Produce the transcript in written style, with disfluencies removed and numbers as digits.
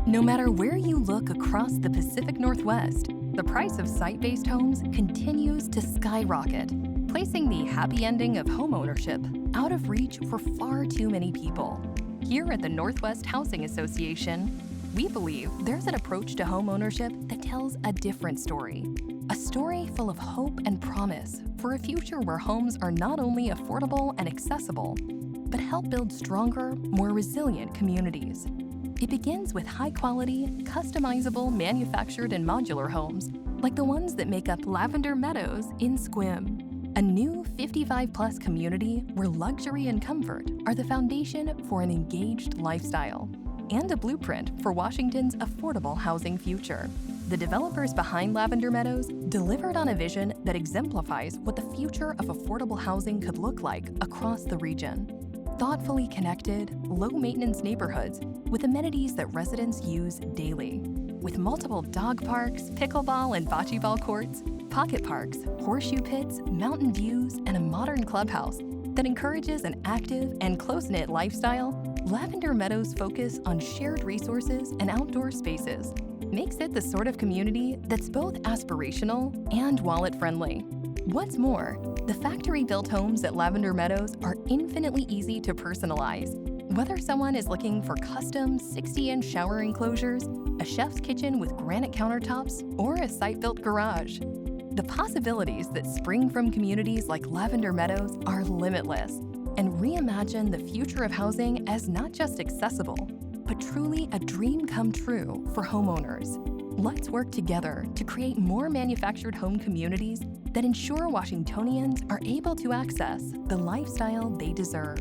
No matter where you look across the Pacific Northwest, the price of site-based homes continues to skyrocket, placing the happy ending of homeownership out of reach for far too many people. Here at the Northwest Housing Association, we believe there's an approach to homeownership that tells a different story. A story full of hope and promise for a future where homes are not only affordable and accessible, but help build stronger, more resilient communities. It begins with high-quality, customizable, manufactured and modular homes, like the ones that make up Lavender Meadows in Sequim, a new 55-plus community where luxury and comfort are the foundation for an engaged lifestyle, and a blueprint for Washington's affordable housing future. The developers behind Lavender Meadows delivered on a vision that exemplifies what the future of affordable housing could look like across the region. Thoughtfully connected, low-maintenance neighborhoods with amenities that residents use daily. With multiple dog parks, pickleball and bocce ball courts, pocket parks, horseshoe pits, mountain views, and a modern clubhouse that encourages an active and close-knit lifestyle, Lavender Meadows' focus on shared resources and outdoor spaces makes it the sort of community that's both aspirational and wallet-friendly. What's more, the factory-built homes at Lavender Meadows are infinitely easy to personalize. Whether someone is looking for custom 60-inch shower enclosures, a chef's kitchen with granite countertops, or a site-built garage, the possibilities that spring from communities like Lavender Meadows are limitless and reimagine the future of housing as not just accessible, but truly a dream come true for homeowners. Let's work together to create more manufactured home communities that ensure Washingtonians are able to access the lifestyle they deserve.